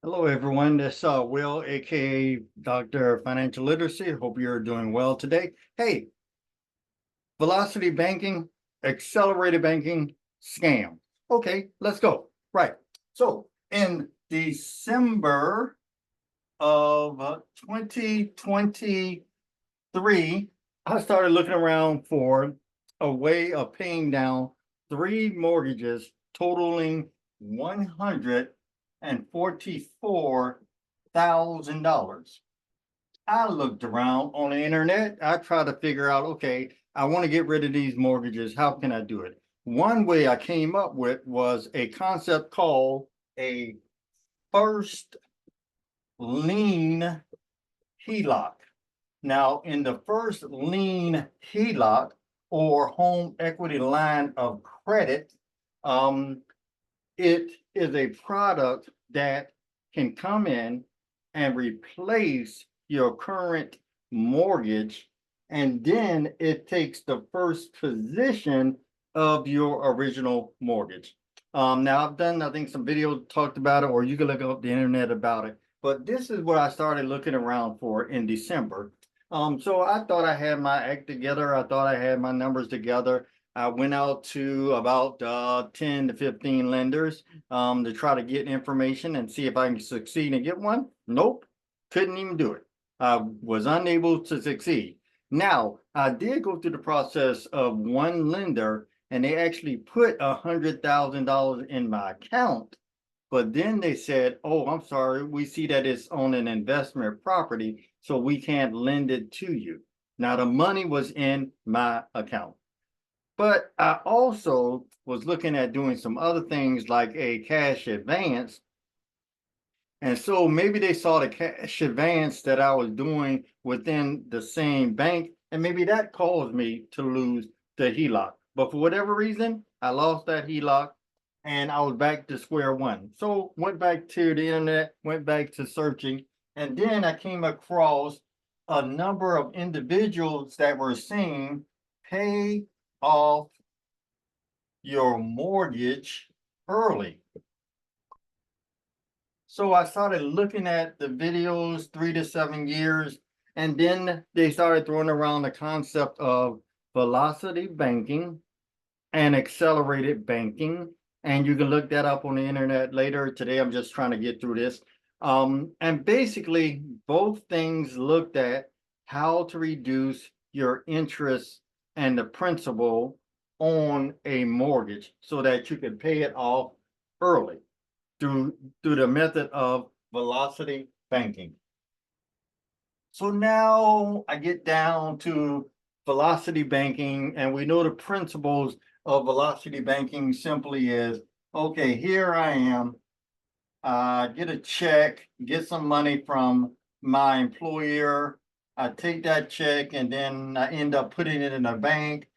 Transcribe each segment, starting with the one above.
Hello, everyone. This is Will, aka Dr. Financial Literacy. Hope you're doing well today. Hey, velocity banking, accelerated banking, scam. Okay, let's go. Right. So in December of 2023, I started looking around for a way of paying down three mortgages totaling $144,000. I looked around on the internet. I tried to figure out, okay, I want to get rid of these mortgages. How can I do it? One way I came up with was a concept called a first lien HELOC. Now, in the first lien HELOC or home equity line of credit, it is a product that can come in and replace your current mortgage, and then it takes the first position of your original mortgage. Now I've done, I think, some videos talked about it, or you can look up the internet about it. But this is what I started looking around for in December. So I thought I had my act together. I thought I had my numbers together. I went out to about 10 to 15 lenders to try to get information and see if I can succeed and get one. Nope, couldn't even do it. I was unable to succeed. Now, I did go through the process of one lender, and they actually put $100,000 in my account. But then they said, oh, I'm sorry, we see that it's on an investment property, so we can't lend it to you. Now, the money was in my account. But I also was looking at doing some other things like a cash advance. And so maybe they saw the cash advance that I was doing within the same bank, and maybe that caused me to lose the HELOC. But for whatever reason, I lost that HELOC and I was back to square one. So went back to the internet, went back to searching, and then I came across a number of individuals that were saying, pay off your mortgage early. So I started looking at the videos 3 to 7 years, and then they started throwing around the concept of velocity banking and accelerated banking. And you can look that up on the internet later. Today, I'm just trying to get through this. And basically, both things looked at how to reduce your interest and the principal on a mortgage so that you can pay it off early through the method of velocity banking. So now I get down to velocity banking, and we know the principles of velocity banking simply is, okay, here I am, get a check, get some money from my employer. I take that check and then I end up putting it in a bank,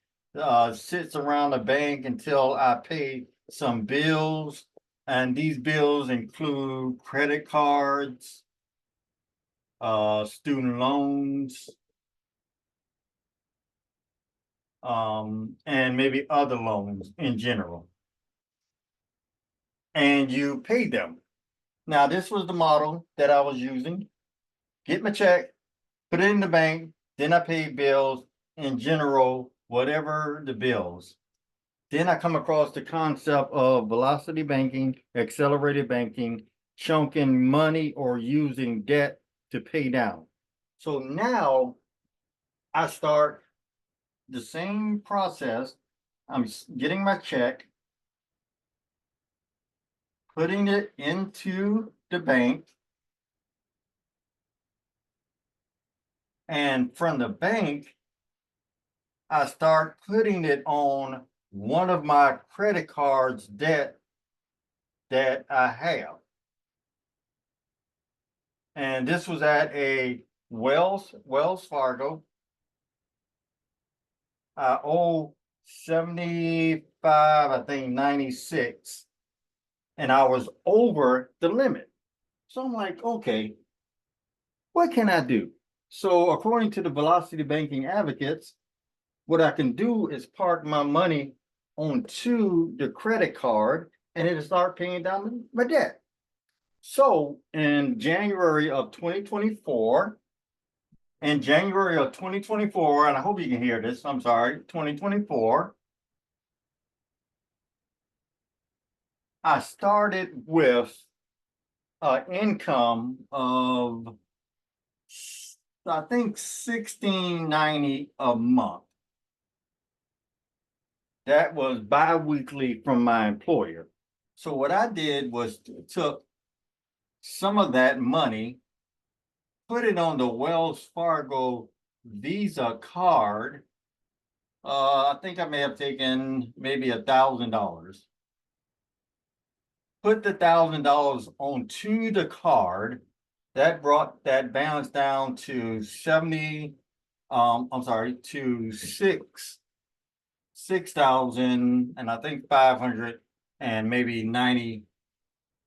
sits around the bank until I pay some bills. And these bills include credit cards, student loans, and maybe other loans in general. And you pay them. Now, this was the model that I was using. Get my check, put it in the bank, then I pay bills in general, whatever the bills. Then I come across the concept of velocity banking, accelerated banking, chunking money or using debt to pay down. So now I start the same process. I'm getting my check, putting it into the bank, and from the bank, I start putting it on one of my credit cards debt that I have. And this was at a Wells Fargo. I owe 75, I think 96, and I was over the limit. So I'm like, okay, what can I do? So according to the velocity banking advocates, what I can do is park my money onto the credit card and it'll start paying down my debt. So in January of 2024, and I hope you can hear this, I'm sorry, 2024, I started with an income of, I think, $16.90 a month. That was bi-weekly from my employer. So what I did was took some of that money, put it on the Wells Fargo Visa card. I think I may have taken maybe $1,000. Put the $1,000 onto the card. That brought that balance down to 70. I'm sorry, to 6,000, and I think 500 and maybe 90.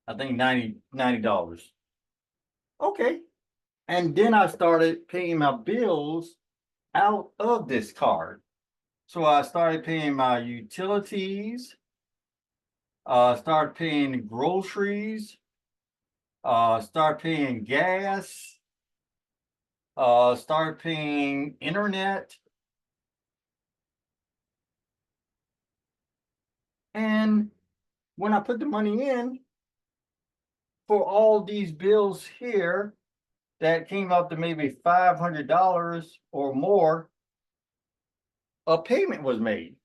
I think $90. Okay. And then I started paying my bills out of this card. So I started paying my utilities, started paying groceries, start paying gas, start paying internet. And when I put the money in for all these bills here, that came up to maybe $500 or more, a payment was made.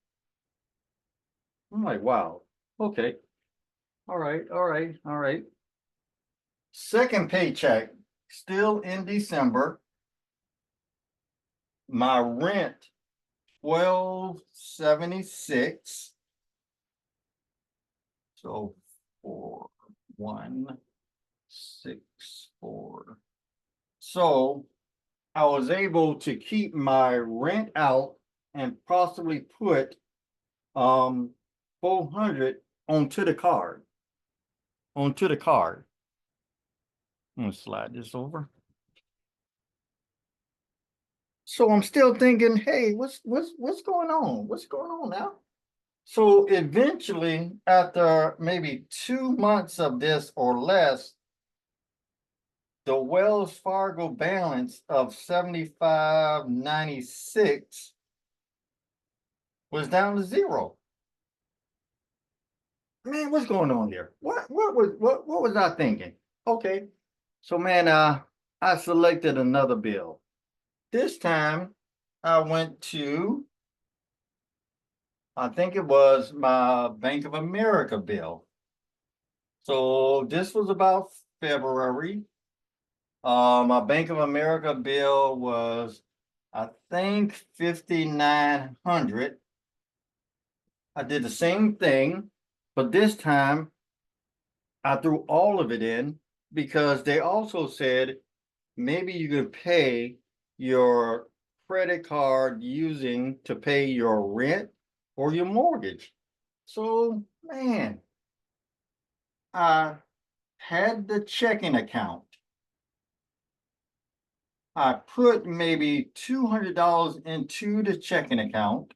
I'm like, wow, okay, all right, all right, all right. Second paycheck, still in December. My rent, $1,276. So 4,164. So I was able to keep my rent out and possibly put 400 onto the card. Onto the card. I'm gonna slide this over. So I'm still thinking, hey, what's going on? What's going on now? So eventually, after maybe 2 months of this or less, the Wells Fargo balance of 75.96 was down to zero. Man, what's going on here? What was I thinking? Okay, so man, I selected another bill. This time I went to, I think it was my Bank of America bill. So this was about February. My Bank of America bill was, I think, 5,900. I did the same thing, but this time I threw all of it in because they also said maybe you could pay your credit card using to pay your rent or your mortgage. So, man, I had the checking account. I put maybe $200 into the checking account.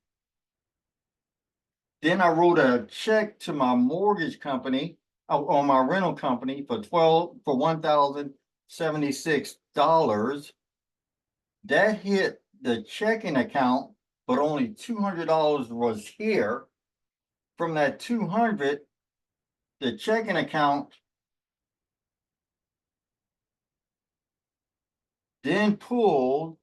Then I wrote a check to my mortgage company or my rental company for $1,076. That hit the checking account, but only $200 was here. From that 200, the checking account then pulled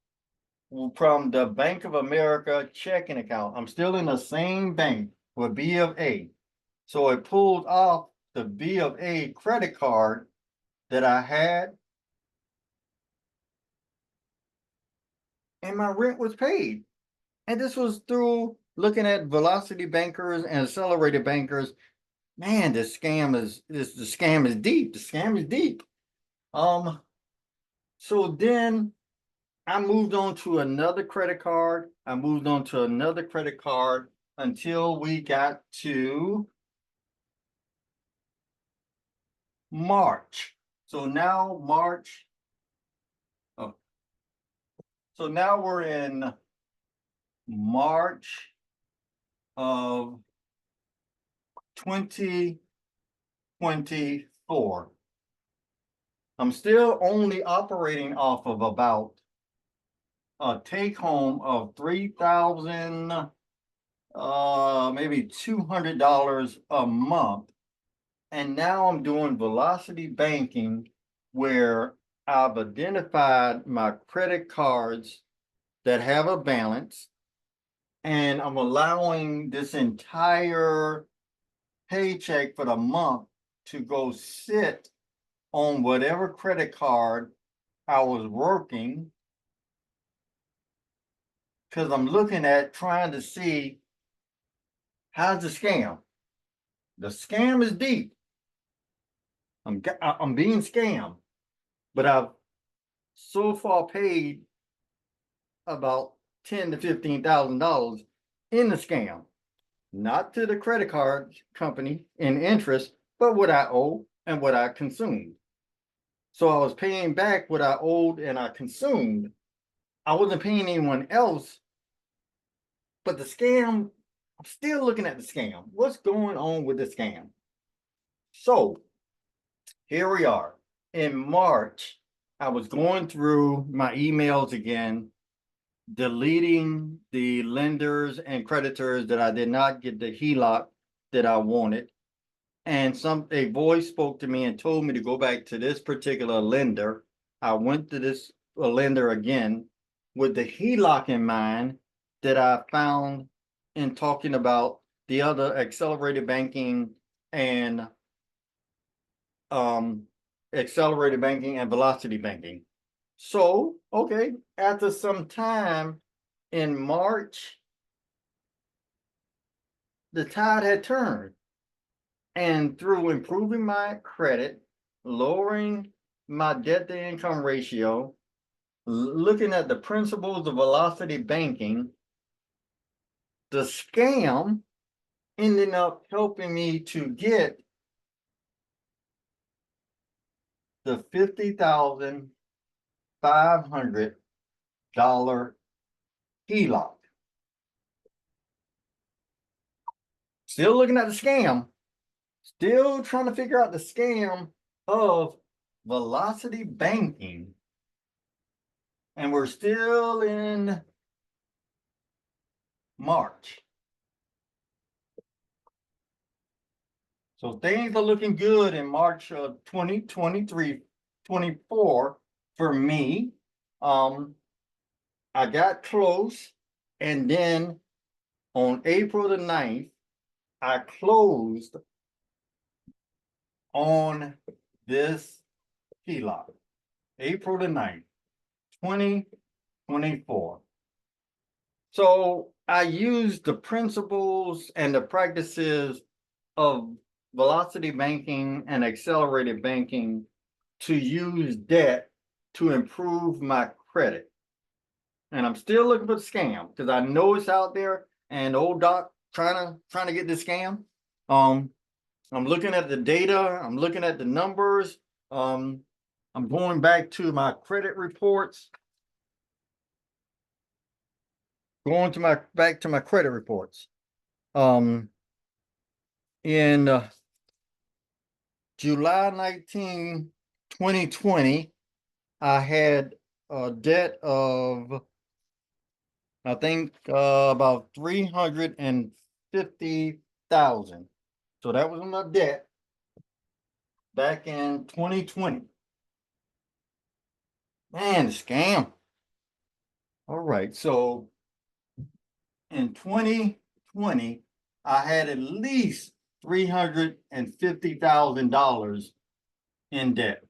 from the Bank of America checking account. I'm still in the same bank with B of A. So it pulled off the B of A credit card that I had, and my rent was paid. And this was through looking at Velocity Bankers and Accelerated Bankers. Man, the scam is deep. The scam is deep. So then I moved on to another credit card. I moved on to another credit card until we got to March. So now March. Oh, so now we're in March of 2024. I'm still only operating off of about a take home of 3,000, maybe $200 a month. And now I'm doing velocity banking where I've identified my credit cards that have a balance, and I'm allowing this entire paycheck for the month to go sit on whatever credit card I was working, because I'm looking at trying to see how's the scam. The scam is deep. I'm being scammed, but I've so far paid about $10,000 to $15,000 in the scam, not to the credit card company in interest, but what I owe and what I consumed. So I was paying back what I owed and I consumed. I wasn't paying anyone else, but the scam, I'm still looking at the scam. What's going on with the scam? So here we are. In March, I was going through my emails again, deleting the lenders and creditors that I did not get the HELOC that I wanted. And a voice spoke to me and told me to go back to this particular lender. I went to this lender again with the HELOC in mind that I found in talking about the other accelerated banking and accelerated banking and velocity banking. So, okay, after some time in March, the tide had turned. And through improving my credit, lowering my debt to income ratio, looking at the principles of velocity banking, the scam ended up helping me to get the $50,500 HELOC. Still looking at the scam, still trying to figure out the scam of velocity banking. And we're still in March. So things are looking good in March of 2023, 24 for me. I got close, and then on April the 9th, I closed on this HELOC. April the 9th, 2024. So I used the principles and the practices of velocity banking and accelerated banking to use debt to improve my credit. And I'm still looking for the scam because I know it's out there, and old Doc trying to get this scam. I'm looking at the data, I'm looking at the numbers. I'm going back to my credit reports. Back to my credit reports. In July 19, 2020, I had a debt of, I think, about 350,000. So that was my debt back in 2020. Man, scam. All right, so in 2020, I had at least $350,000 in debt.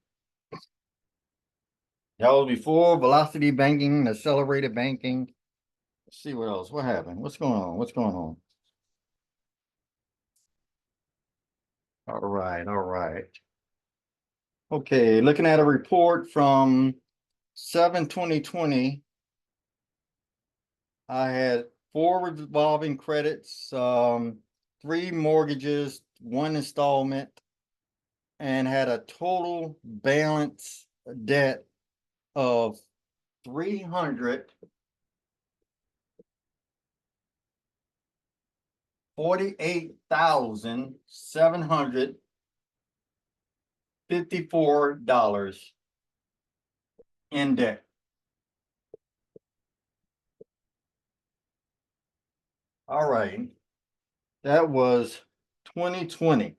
That was before velocity banking, accelerated banking. Let's see what else. What happened? What's going on? What's going on? All right, all right. Okay, looking at a report from 7/20/20, I had 4 revolving credits, 3 mortgages, 1 installment, and had a total balance debt of $348,700 $54 in debt. All right, that was 2020.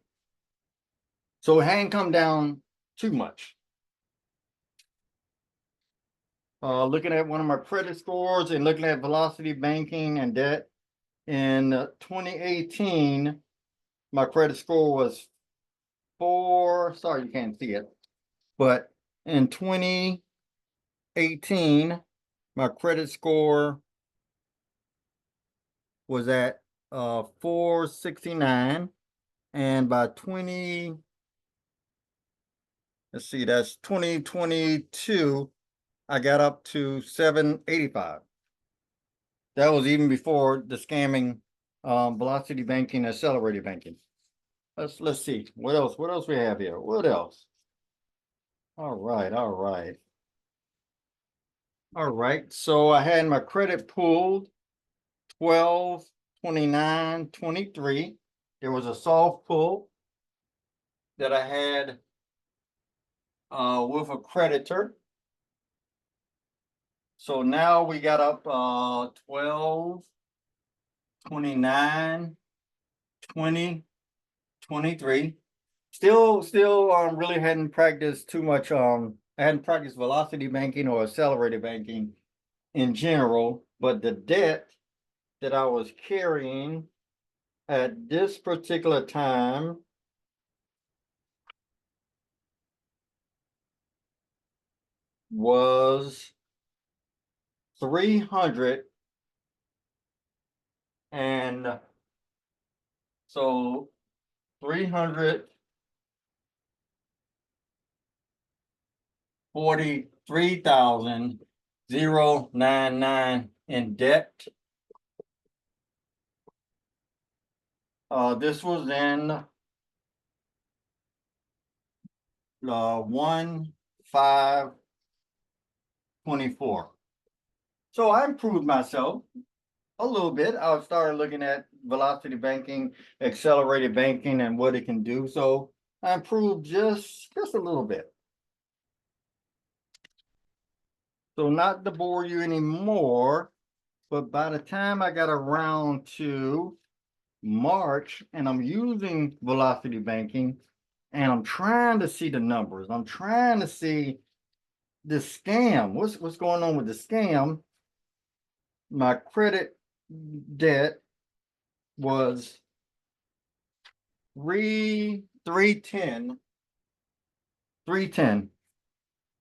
So it hadn't come down too much. Looking at one of my credit scores and looking at velocity banking and debt in 2018, my credit score was sorry, you can't see it, but in 2018, my credit score was at 469, and by let's see, that's 2022, I got up to 785. That was even before the scamming, velocity banking, accelerated banking. Let's see what else we have here. What else? All right. So I had my credit pooled 12, 29, 23. There was a soft pull that I had with a creditor. So now we got up 12, 29, 20, 23. Still really hadn't practiced too much. I hadn't practiced velocity banking or accelerated banking in general, but the debt that I was carrying at this particular time was 300, and so 343,099 in debt. This was in 1/5/24. So I improved myself a little bit. I started looking at velocity banking, accelerated banking, and what it can do. So I improved just a little bit. So not to bore you anymore, but by the time I got around to March and I'm using velocity banking and I'm trying to see the numbers, I'm trying to see the scam. What's going on with the scam? My credit debt was 310.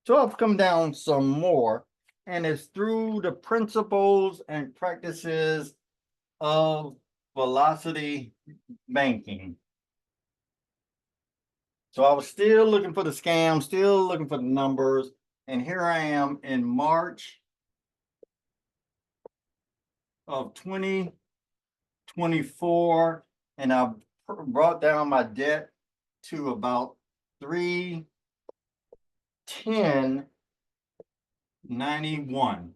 So I've come down some more, and it's through the principles and practices of velocity banking. So I was still looking for the scam, still looking for the numbers, and here I am in March of 2024, and I brought down my debt to about 310.91.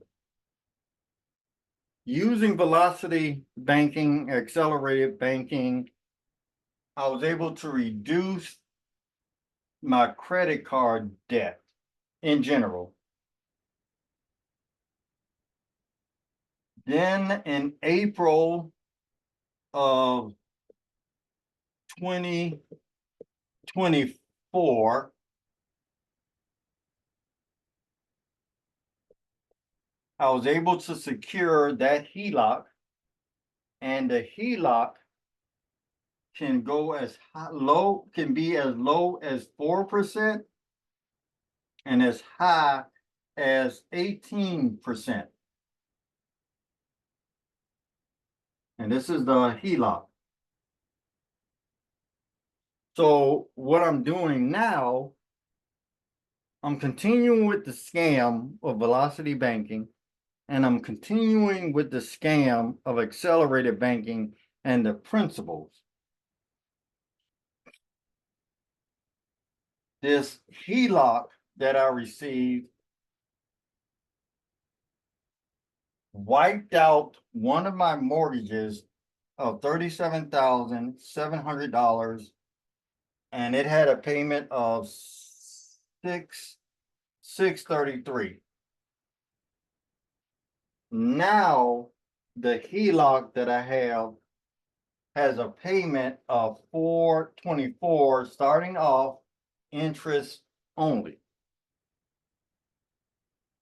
Using velocity banking, accelerated banking, I was able to reduce my credit card debt in general. Then in April of 2024, I was able to secure that HELOC, and the HELOC can go can be as low as 4% and as high as 18%. And this is the HELOC. So what I'm doing now, I'm continuing with the scam of velocity banking, and I'm continuing with the scam of accelerated banking and the principles. This HELOC that I received wiped out one of my mortgages of $37,700, and it had a payment of 633. Now the HELOC that I have has a payment of 424 starting off, interest only.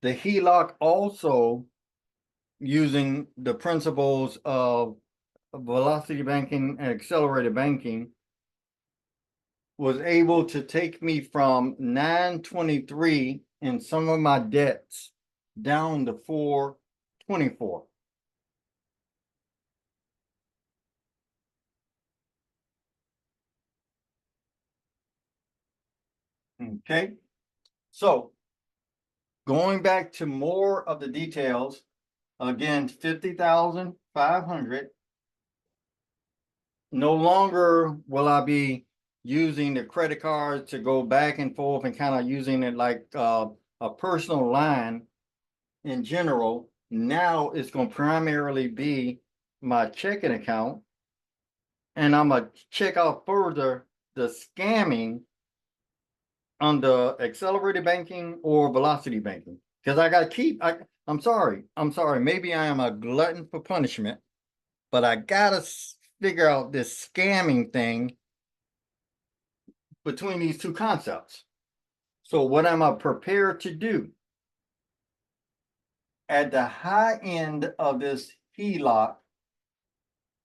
The HELOC also, using the principles of velocity banking and accelerated banking, was able to take me from 923 in some of my debts down to 424. Okay, so going back to more of the details, again, 50,500. No longer will I be using the credit card to go back and forth and kind of using it like a personal line in general. Now it's going to primarily be my checking account, and I'm going to check out further the scamming on the accelerated banking or velocity banking, because I got to keep. I'm sorry. Maybe I am a glutton for punishment, but I gotta figure out this scamming thing between these two concepts. So what am I prepared to do? At the high end of this HELOC,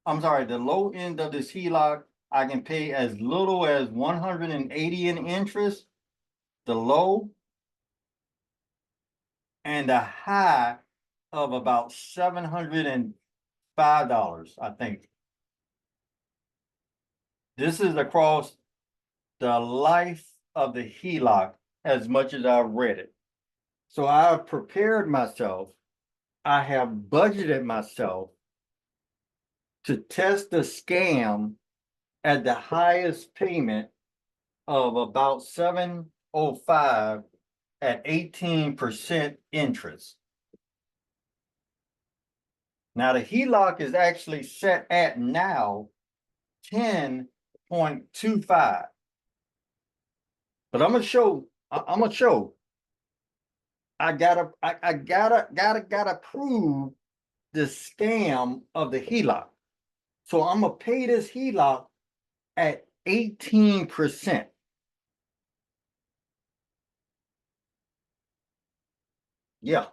I'm sorry, the low end of this HELOC, I can pay as little as 180 in interest, the low, and the high of about $705, I think. This is across the life of the HELOC as much as I've read it. So I've prepared myself. I have budgeted myself to test the scam at the highest payment of about 705 at 18% interest. Now the HELOC is actually set at now 10.25. But I'm gonna show. I gotta prove the scam of the HELOC. So I'm gonna pay this HELOC at 18%. Yeah,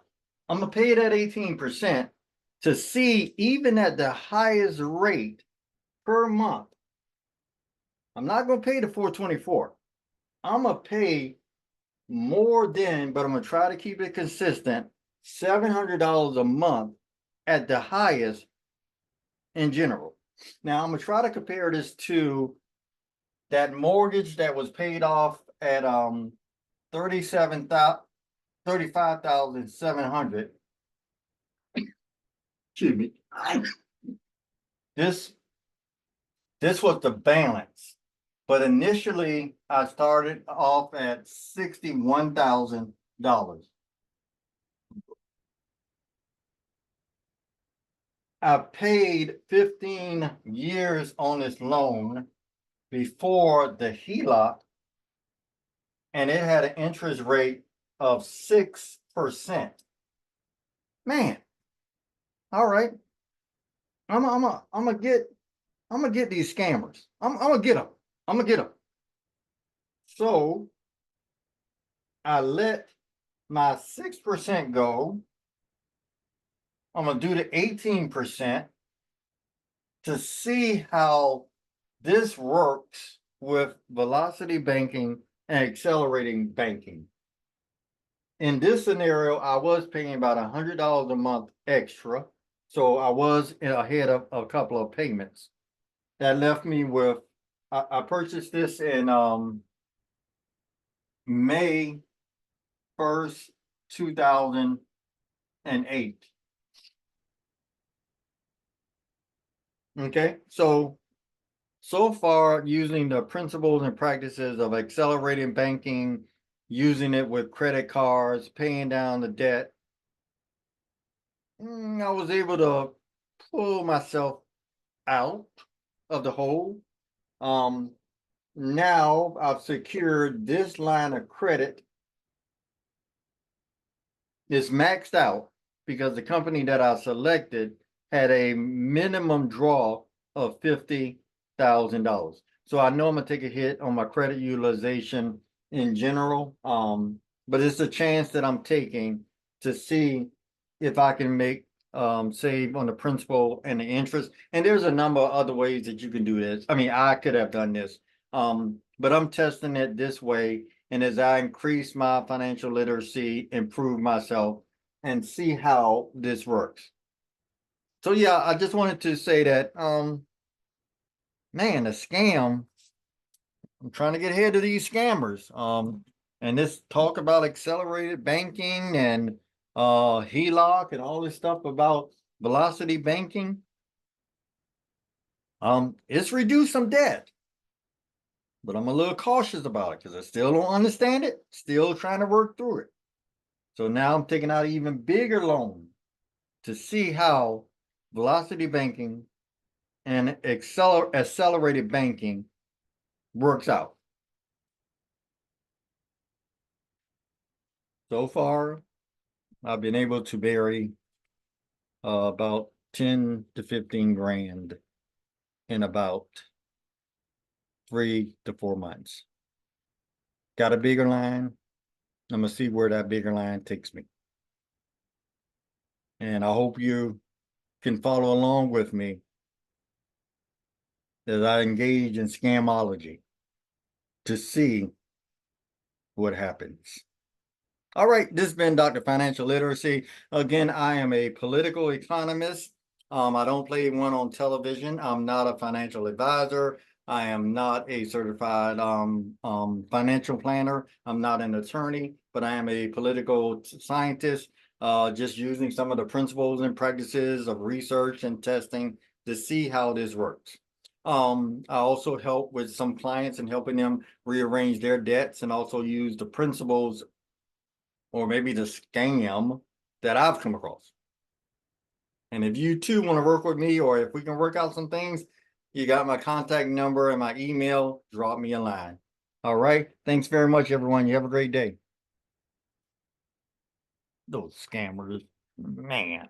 I'm gonna pay it at 18% to see, even at the highest rate per month. I'm not gonna pay the 424. I'm gonna pay more than, but I'm gonna try to keep it consistent, $700 a month at the highest in general. Now I'm gonna try to compare this to that mortgage that was paid off at 35,700. Excuse me. This was the balance, but initially I started off at $61,000. I paid 15 years on this loan before the HELOC, and it had an interest rate of 6%. Man, all right. I'm gonna get these scammers. I'm gonna get them. I'm gonna get them. So I let my 6% go. I'm gonna do the 18% to see how this works with velocity banking and accelerating banking. In this scenario, I was paying about $100 a month extra, so I was ahead of a couple of payments. That left me with, I purchased this in May 1st, 2008. Okay, so far, using the principles and practices of accelerating banking, using it with credit cards, paying down the debt, I was able to pull myself out of the hole. Now I've secured this line of credit It's maxed out because the company that I selected had a minimum draw of $50,000. So I know I'm gonna take a hit on my credit utilization in general. But it's a chance that I'm taking to see if I can make save on the principal and the interest. And there's a number of other ways that you can do this. I mean, I could have done this. But I'm testing it this way. And as I increase my financial literacy, improve myself, and see how this works. So yeah, I just wanted to say that man, a scam. I'm trying to get ahead of these scammers. And this talk about accelerated banking and HELOC and all this stuff about velocity banking. It's reduced some debt, but I'm a little cautious about it because I still don't understand it, still trying to work through it. So now I'm taking out an even bigger loan to see how velocity banking and accelerated banking works out. So far, I've been able to bury about 10 to 15 grand in about 3 to 4 months. Got a bigger line. I'm gonna see where that bigger line takes me. And I hope you can follow along with me as I engage in Scamology to see what happens. All right, this has been Dr. Financial Literacy. Again, I am a political economist. I don't play one on television. I'm not a financial advisor. I am not a certified financial planner. I'm not an attorney, but I am a political scientist, just using some of the principles and practices of research and testing to see how this works. I also help with some clients and helping them rearrange their debts and also use the principles or maybe the scam that I've come across. And if you too want to work with me, or if we can work out some things, you got my contact number and my email, drop me a line. All right. Thanks very much, everyone. You have a great day. Those scammers, man.